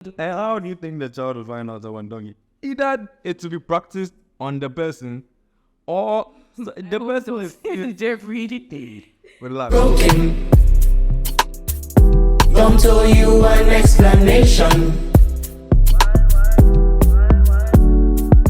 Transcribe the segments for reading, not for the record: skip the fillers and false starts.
And how do you think the child will find out about doggy? Either it will be practiced on the person, or the person is Jeffrey. relax. Broken. Come to you an explanation.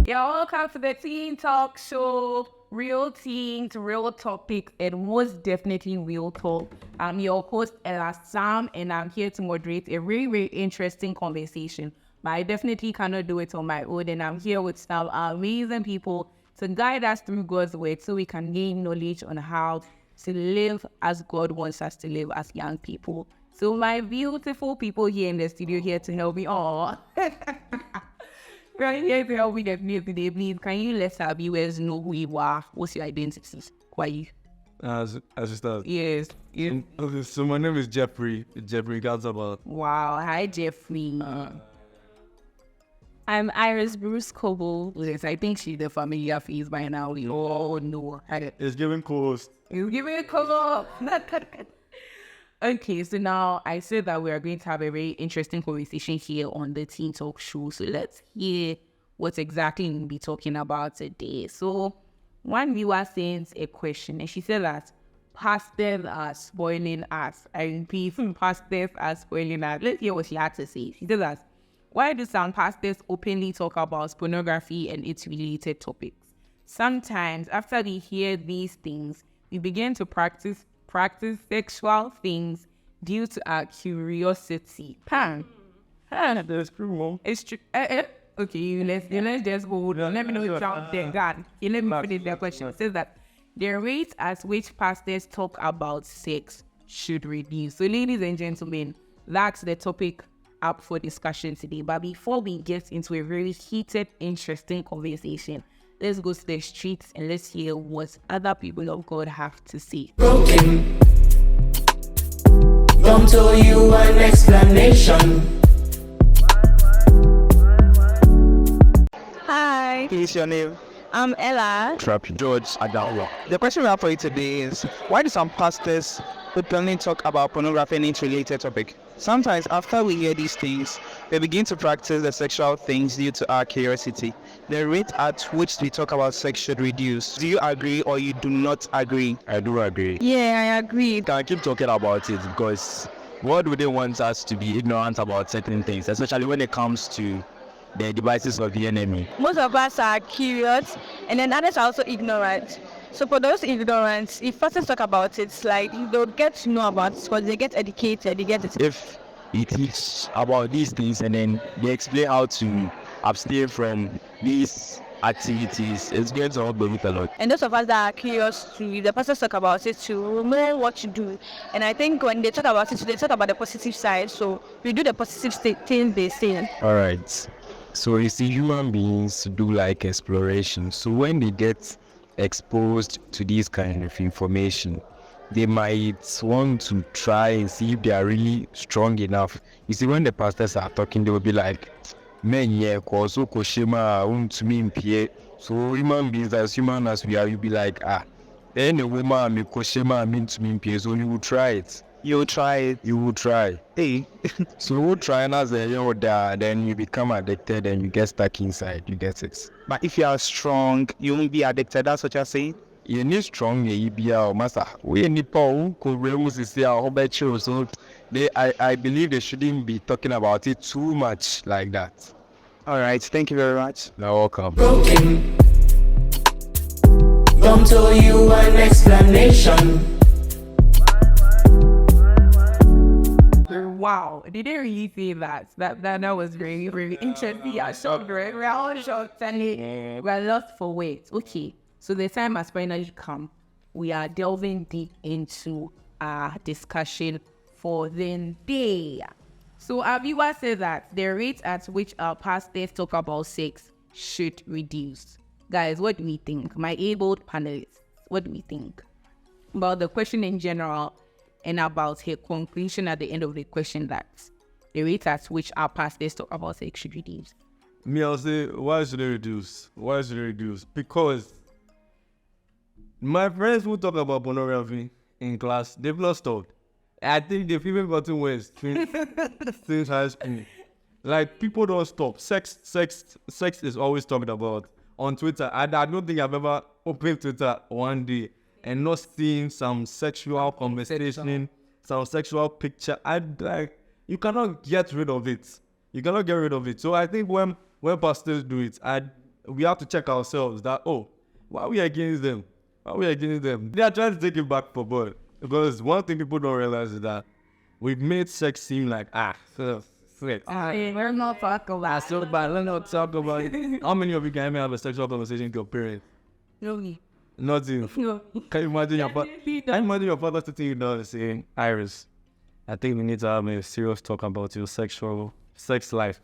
Yeah, welcome to the Teen Tok Show. Real teens, real topics, and most definitely real talk. I'm your host, Ella Sam, and I'm here to moderate a very, very interesting conversation. But I definitely cannot do it on my own, and I'm here with some amazing people to guide us through God's word so we can gain knowledge on how to live as God wants us to live as young people. So my beautiful people here in the studio here to help me all. Right here to help me definitely today, please. Can you let our viewers know who you are? What's your identity? Who are you? As you start. Yes. Okay, so my name is Jeffrey Gazzabal. Wow. Hi, Jeffrey. I'm Iris Bruce Coble. Yes, I think she's the familiar face by now. We all know her. It's giving co-host. You give me a call. Okay, so now I said that we are going to have a very interesting conversation here on the Teen Tok Show. So let's hear what exactly we'll be talking about today. So one viewer sends a question and she said that pastors are spoiling us. I repeat, pastors are spoiling us. Let's hear what she had to say. She said that, why do some pastors openly talk about pornography and its related topics? Sometimes after we hear these things, we begin to practice sexual things due to our curiosity. There's true. It's true. Okay, let's just hold on. Let me know if you're there. God, let me finish the question. It says that the rate at which pastors talk about sex should reduce. So, ladies and gentlemen, that's the topic up for discussion today. But before we get into a very heated, interesting conversation, let's go to the streets and let's hear what other people of God have to say. Broken. Come to you an explanation. Hi, What's your name? I'm Ella. George Adawa. The question we have for you today is, why do some pastors openly talk about pornography and its related topic? Sometimes after we hear these things, we begin to practice the sexual things due to our curiosity. The rate at which we talk about sex should reduce. Do you agree or you do not agree? I do agree. Yeah, I agree. Can keep talking about it because what do they want us to be ignorant about certain things, especially when it comes to the devices of the enemy? Most of us are curious, and then others are also ignorant. So for those ignorant, if pastors talk about it, it's like they'll get to know about it because they get educated, they get it. If you teach about these things and then they explain how to abstain from these activities, it's going to help them a lot. And those of us that are curious to, if the pastors talk about it, to know what to do. And I think when they talk about it, they talk about the positive side. So we do the positive things they say. All right. So you see, human beings do like exploration. So when they get exposed to this kind of information, they might want to try and see if they are really strong enough. You see, when the pastors are talking, they will be like, men, yeah, so koshima, to me impie. So human beings, as human as we are, you'll be like, any woman, me koshima, mean to me impie. So you will try it. You'll try it. You will try. Hey. So we'll try and as then you become addicted and you get stuck inside. You get it. But if you are strong, you won't be addicted. That's what you're saying? You need strong master. We need power. So I believe they shouldn't be talking about it too much like that. All right. Thank you very much. You're welcome. Broken. Come to you an explanation. Wow, did they really say that? That was very, very interesting. Yeah, shocked, right? We're all shocked and we're lost for words. Okay, so the time has finally come. We are delving deep into our discussion for the day. So our viewer says that the rate at which our pastors talk about sex should reduce. Guys, what do we think? My able panelists, what do we think about the question in general? And about her conclusion at the end of the question that the rate at which our pastors talk about sex should reduce. Me, I'll say, why should it reduce? Why should it reduce? Because my friends who talk about pornography in class, they've not stopped. I think they've even gotten worse since high school. Like, people don't stop. Sex is always talked about on Twitter. I don't think I've ever opened Twitter one day and not seen some sexual conversation, some sexual picture. You cannot get rid of it. You cannot get rid of it. So I think when pastors do it, we have to check ourselves that, why are we against them? Why are we against them? They are trying to take it back for good. Because one thing people don't realize is that we've made sex seem like, sex. We're not talking about So bad. Let's not talk about it. How many of you can ever have a sexual conversation with your parents? no. Nothing. No. Can you imagine your father sitting you down and saying, Iris, I think we need to have a serious talk about your sex life.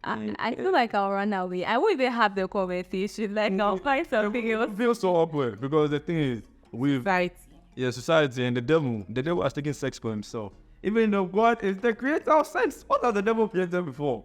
I feel like I'll run away. I won't even have the conversation. Like, I'll find something else. It feels so awkward because the thing is, society and the devil has taken sex for himself. Even though God is the creator of sex, what has the devil created before?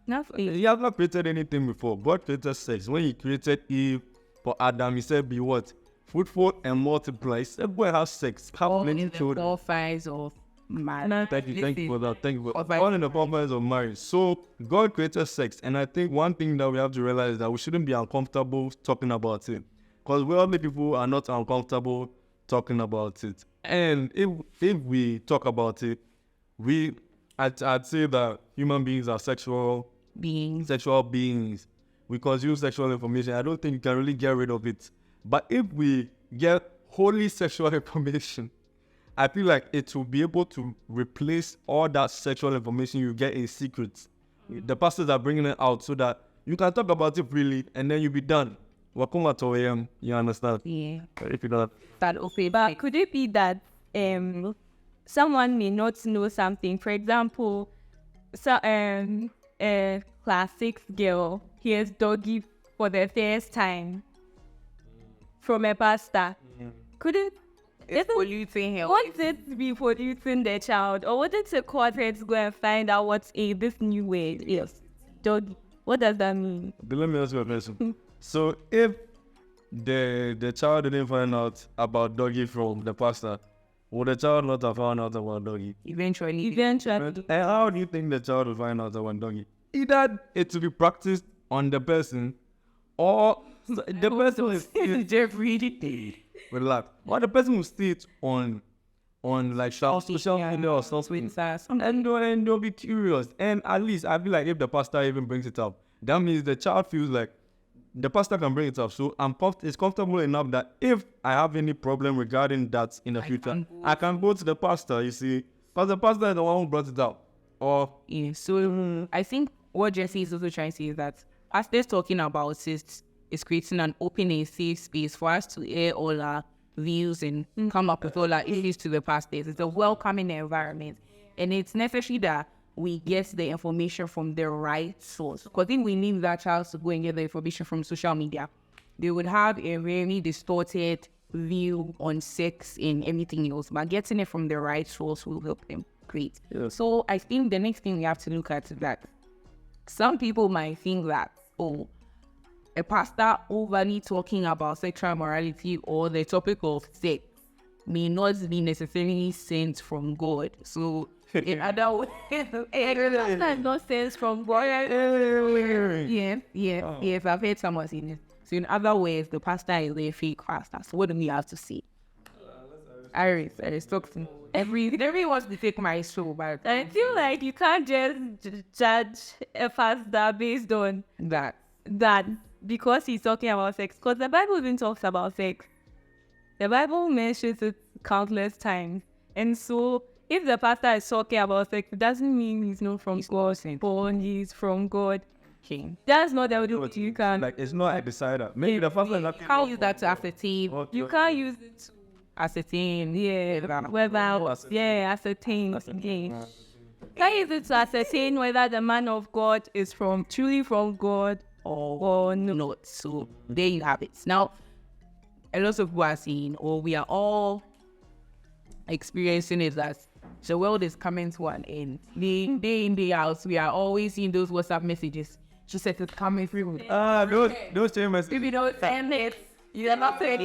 Nothing. He has not created anything before. God created sex. When he created Eve for Adam, he said, be what? Fruitful and multiply. He said, go and have sex. Have plenty children. All files of man. Thank you for that. Thank you for all in the purpose of marriage. So God created sex, and I think one thing that we have to realize is that we shouldn't be uncomfortable talking about it, because worldly people are not uncomfortable talking about it. And if we talk about it, I'd say that human beings are sexual beings. We consume sexual information. I don't think you can really get rid of it. But if we get wholly sexual information, I feel like it will be able to replace all that sexual information you get in secret. The pastors are bringing it out so that you can talk about it freely and then you'll be done. Welcome at 2 a.m. You understand? Yeah. If you don't. That okay. But could it be that someone may not know something? For example, a class 6 girl hears doggy for the first time from a pastor. Couldn't It's polluting her. won't it be polluting the child, or wouldn't the corporates go and find out what this new word is? Doggy. What does that mean? But let me ask you a question. So if the child didn't find out about doggy from the pastor, would the child not have found out about doggy? Eventually. And how do you think the child will find out about doggy? Either it will be practiced on the person, or the person will relax. Or the person will see it on like social media or something. And they'll be curious. And at least I feel like if the pastor even brings it up, that means the child feels like the pastor can bring it up. So it's comfortable enough that if I have any problem regarding that in the future, I can go to the pastor, you see. Because the pastor is the one who brought it up. So I think what Jesse is also trying to say is that as they're talking about it, is creating an open and safe space for us to air all our views and come up with all our issues to the pastors. It's a welcoming environment. And it's necessary that we get the information from the right source. Because if we leave that child to go and get the information from social media, they would have a very distorted view on sex and everything else. But getting it from the right source will help them create. Yes. So I think the next thing we have to look at is that some people might think that, a pastor overly talking about sexual morality or the topic of sex may not be necessarily sent from God. So in other words, That's not sense from God. yes, I've heard someone saying this. So in other words, the pastor is a fake pastor. So what do we have to say? Iris, talk to me. Everyone wants to take my show, but I feel like you can't just judge a pastor based on that. Because he's talking about sex. Because the Bible even talks about sex. The Bible mentions it countless times. And so, if the pastor is talking about sex, it doesn't mean he's not from God. Or he's from God. Okay. That's not the way you can. Like, it's not a decider. Maybe the pastor is not. How use that to ascertain? You can't use it to Ascertain. whether ascertain. Yeah. Can't use it to ascertain whether the man of God is truly from God or not. So there you have it. Now, a lot of people are saying, we are all experiencing it, that the world is coming to an end. Day in, day out, we are always seeing those WhatsApp messages. She said it's coming through. Those same messages. If you don't send it, You're not saying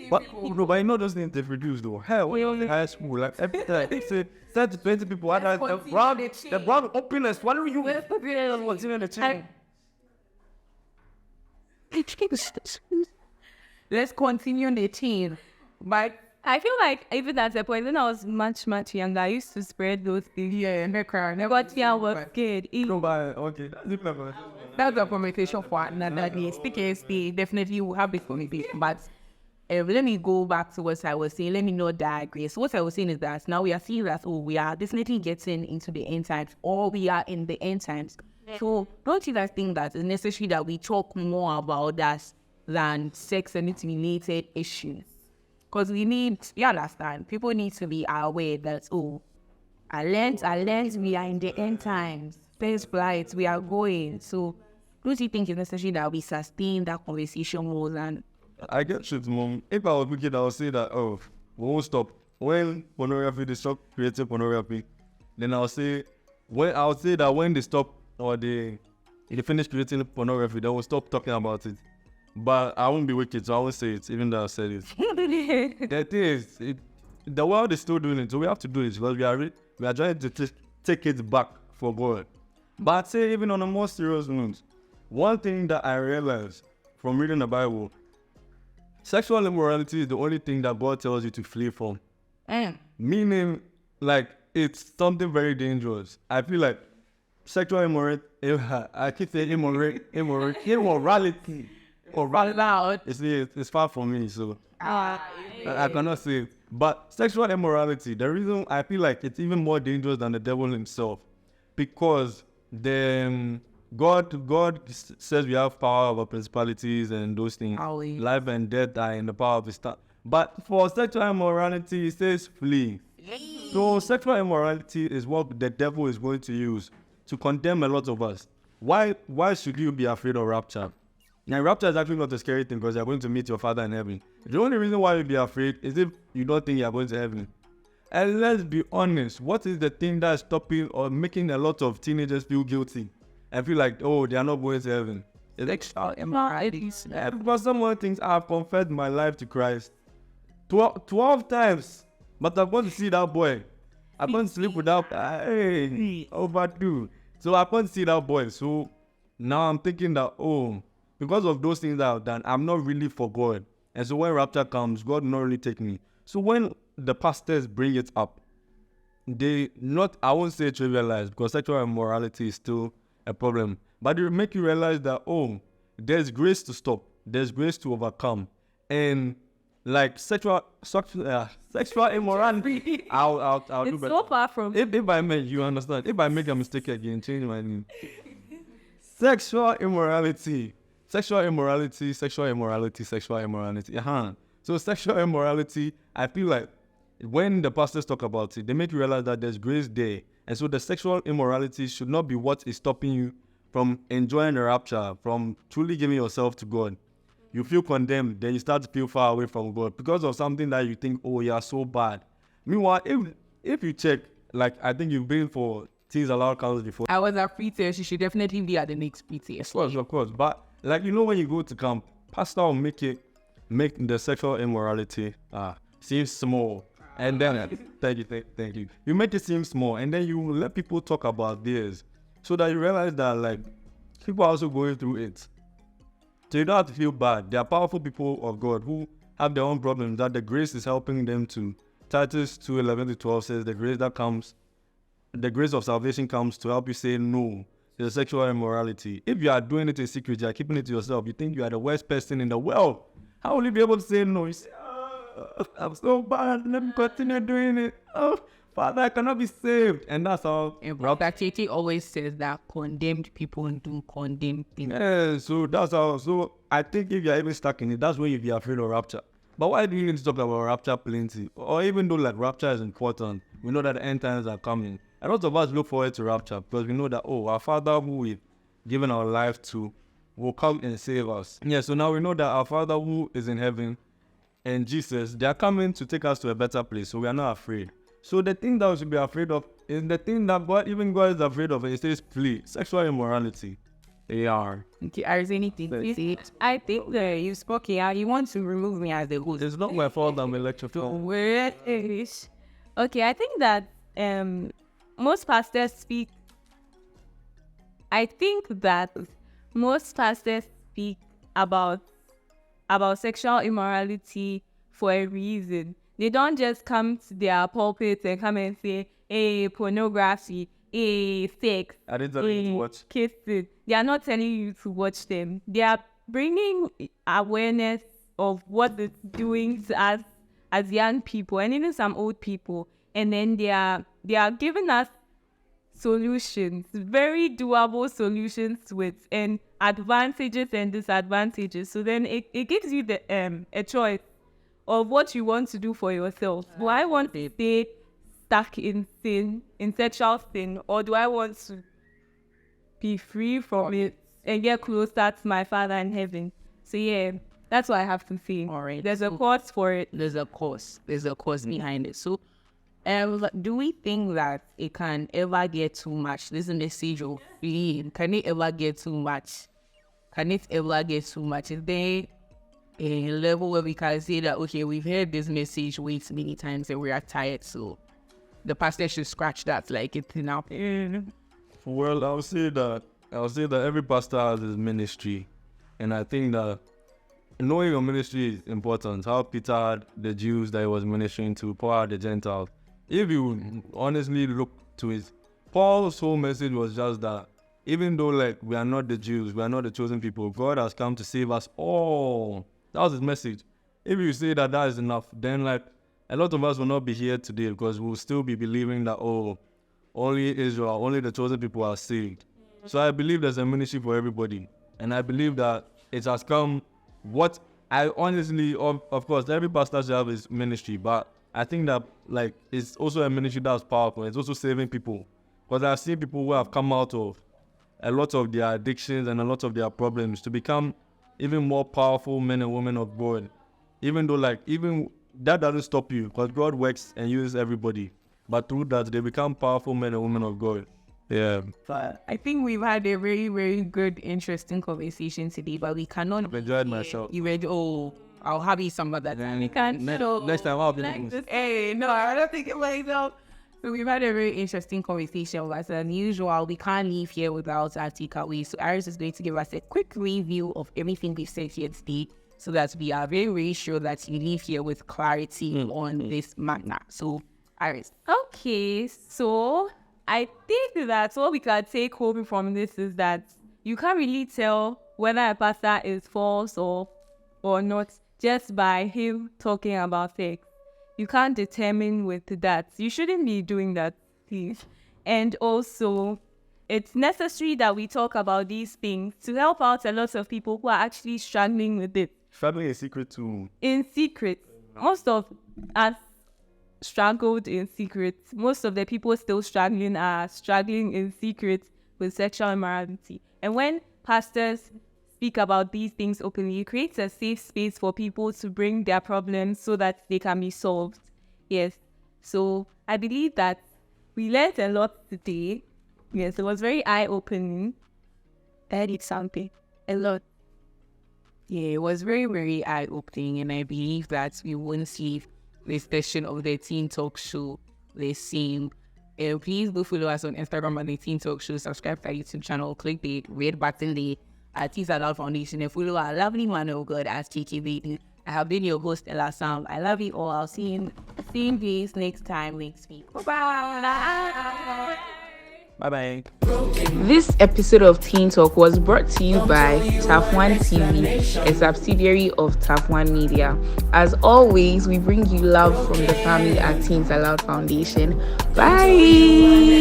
But no, but you know those things they've reduced though. Hell, we only high school, like every time they say 10 to 20 people. The brown openness. Why don't you? What's in the chain? Let's continue the team. But I feel like even at the point when I was much younger, I used to spread those things. yeah, never But yeah, I was scared. No, but okay, that's different. that's a conversation for another day. Speaking, definitely will have this conversation. But let me go back to what I was saying. Let me not digress. What I was saying is that now we are seeing that we are definitely getting into the end times, or we are in the end times. So don't you guys think that it's necessary that we talk more about that than sex and its related issues? Because you understand, people need to be aware that, I learned we are in the end times. First flights, we are going. So don't you think it's necessary that we sustain that conversation more than... I get shit, mom. If I was wicked, I would say that, we won't stop. When pornography, they stop creating pornography, then I would say that when they stop or they finish creating pornography, they will stop talking about it. But I won't be wicked, so I won't say it, even though I said it. The thing is, the world is still doing it, so we have to do it because we are trying to take it back for God. But I'd say even on a more serious note, one thing that I realized from reading the Bible, sexual immorality is the only thing that God tells you to flee from. Meaning, like, it's something very dangerous. I feel like sexual immorality, I keep saying immorality. It's far from me, so I cannot say it. But sexual immorality, the reason I feel like it's even more dangerous than the devil himself, because God says we have power over principalities and those things. Life and death are in the power of His tongue. But for sexual immorality, it says flee. So sexual immorality is what the devil is going to use to condemn a lot of us. Why should you be afraid of rapture? Now, rapture is actually not a scary thing because you're going to meet your Father in heaven. The only reason why you'll be afraid is if you don't think you're going to heaven. And let's be honest, what is the thing that's stopping or making a lot of teenagers feel guilty and feel like, they are not going to heaven? It's sexual immorality. Because someone thinks I've confessed my life to Christ 12 times, but I'm going to see that boy. I'm going to sleep with that overdue. So I can't see that boy. So now I'm thinking that, because of those things that I've done, I'm not really for God. And so when rapture comes, God will not really take me. So when the pastors bring it up, I won't say trivialize, because sexual immorality is still a problem. But they make you realize that, there's grace to stop. There's grace to overcome. And like sexual immorality, I'll do It's better. so far from... If I make, you understand. If I make a mistake again, change my name. Sexual immorality. So sexual immorality, I feel like when the pastors talk about it, they make you realize that there's grace there. And so the sexual immorality should not be what is stopping you from enjoying the rapture, from truly giving yourself to God. You feel condemned, then you start to feel far away from God because of something that you think, you are so bad. Meanwhile, if you check, like I think you've been for Teens Allowed Council before. I was at free test. She should definitely be at the next free test. Of course. But like, when you go to camp, pastor will make the sexual immorality seem small. And then, thank you. You make it seem small, and then you let people talk about this, so that you realize that like people are also going through it. So you don't have to feel bad. There are powerful people of God who have their own problems that the grace is helping them to. Titus 2:11-12 says the grace of salvation comes to help you say no to the sexual immorality. If you are doing it in secret, you are keeping it to yourself, you think you are the worst person in the world. How will you be able to say no? You say, I'm so bad, let me continue doing it. Father, I cannot be saved. And that's how... And Brother Titi always says that condemned people do condemned things. Yeah, so that's how... So I think if you're even stuck in it, that's when you'll be afraid of rapture. But why do you need to talk about rapture plenty? Or even though like rapture is important, we know that the end times are coming. A lot of us look forward to rapture because we know that, our Father who we've given our life to will come and save us. Yeah, so now we know that our Father who is in heaven and Jesus, they are coming to take us to a better place. So we are not afraid. So the thing that we should be afraid of is the thing that God is afraid of. It says flee, sexual immorality. They are. Okay, is anything to say? I think that you spoke here. You want to remove me as the host. It's not my fault I'm a lecture film. Where is? Okay, I think that most pastors speak. I think that most pastors speak about sexual immorality for a reason. They don't just come to their pulpits and come and say, "Hey, pornography, hey, sex, I didn't tell you to watch. kissing." They are not telling you to watch them. They are bringing awareness of what it's doing to us as young people and even some old people. And then they are giving us solutions, very doable solutions with and advantages and disadvantages. So then it gives you the a choice of what you want to do for yourself. Do I want to stay stuck in sin, in sexual sin, or do I want to be free from it and get closer to my Father in heaven? So yeah, that's what I have to say. All right. There's a cause for it. There's a cause behind it. So, do we think that it can ever get too much? This message of being, can it ever get too much? Can it ever get too much? Is there a level where we can say that, okay, we've heard this message way too many times and we are tired, so the pastor should scratch that, like it's enough? Well, I'll say that every pastor has his ministry, and I think that knowing your ministry is important. How Peter had the Jews that he was ministering to, Paul had the Gentiles. If you honestly look to it, Paul's whole message was just that even though like we are not the Jews, we are not the chosen people, God has come to save us all. That was his message. If you say that is enough, then like a lot of us will not be here today because we'll still be believing that, oh, only Israel, only the chosen people are saved. So I believe there's a ministry for everybody. And I believe that it has come, what I honestly, of course, every pastor should have his ministry, but I think that like it's also a ministry that's powerful. It's also saving people. Because I've seen people who have come out of a lot of their addictions and a lot of their problems to become even more powerful men and women of God. Even though like, even that doesn't stop you because God works and uses everybody. But through that, they become powerful men and women of God. Yeah. But I think we've had a very, very good, interesting conversation today, but we cannot. I've enjoyed myself. You read, I'll have you some of that. We can't show. Next time I'll be like this. Hey, no, I don't think it myself. So we've had a very interesting conversation. As usual, we can't leave here without our takeaway. So Iris is going to give us a quick review of everything we've said here today, so that we are very, very sure that you leave here with clarity on this matter. So, Iris. Okay, so I think that what we can take home from this is that you can't really tell whether a pastor is false or not just by him talking about sex. You can't determine with that. You shouldn't be doing that, please. And also, it's necessary that we talk about these things to help out a lot of people who are actually struggling with it. Family is secret too. In secret. Most of us struggled in secret. Most of the people still struggling are struggling in secret with sexual immorality. And when pastors speak about these things openly, it creates a safe space for people to bring their problems so that they can be solved. Yes. So I believe that we learned a lot today. Yes, it was very eye-opening. That is something. A lot. Yeah, it was very, very eye-opening, and I believe that we won't see this session of the Teen Tok Show the same. Please do follow us on Instagram at the Teen Tok Show. Subscribe to our YouTube channel. Click the red button there at Teens Adult Foundation and follow our lovely man of God as KKB. I have been your host, Ella Sam. I love you all. I'll see you guys next time, next week. Bye-bye. Bye-bye. This episode of Teen Talk was brought to you by TAF1 TV, a subsidiary of TAF1 Media. As always, we bring you love from the family at Teens Allowed Foundation. Bye!